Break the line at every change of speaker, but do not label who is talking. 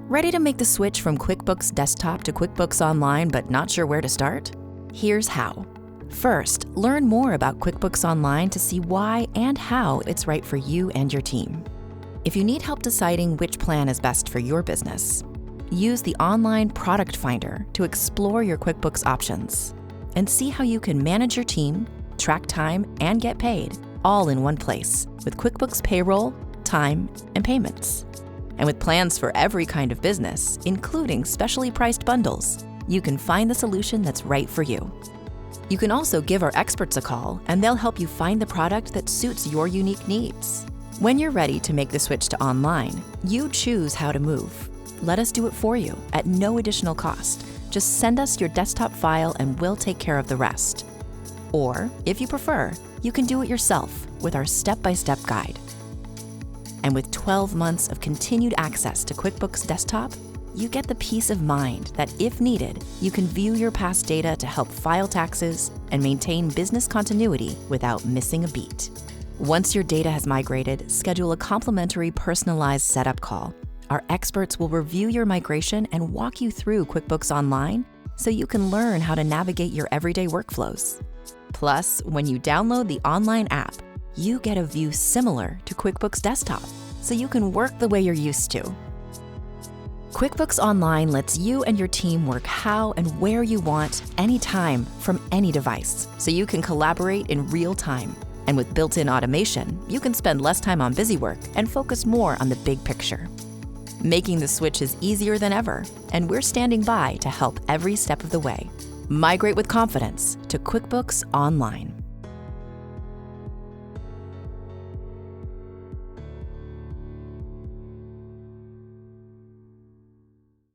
Ready to make the switch from QuickBooks Desktop to QuickBooks Online but not sure where to start? Here's how. First, learn more about QuickBooks Online to see why and how it's right for you and your team. If you need help deciding which plan is best for your business, use the online product finder to explore your QuickBooks options and see how you can manage your team, track time, and get paid all in one place with QuickBooks Payroll, Time, and Payments. And with plans for every kind of business, including specially priced bundles, you can find the solution that's right for you. You can also give our experts a call, and they'll help you find the product that suits your unique needs. When you're ready to make the switch to online, you choose how to move. Let us do it for you at no additional cost. Just send us your desktop file and we'll take care of the rest. Or, if you prefer, you can do it yourself with our step-by-step guide. And with 12 months of continued access to QuickBooks Desktop, you get the peace of mind that if needed, you can view your past data to help file taxes and maintain business continuity without missing a beat. Once your data has migrated, schedule a complimentary personalized setup call. Our experts will review your migration and walk you through QuickBooks Online so you can learn how to navigate your everyday workflows. Plus, when you download the online app, you get a view similar to QuickBooks Desktop, so you can work the way you're used to. QuickBooks Online lets you and your team work how and where you want, anytime, from any device, so you can collaborate in real time. And with built-in automation, you can spend less time on busy work and focus more on the big picture. Making the switch is easier than ever, and we're standing by to help every step of the way. Migrate with confidence to QuickBooks Online.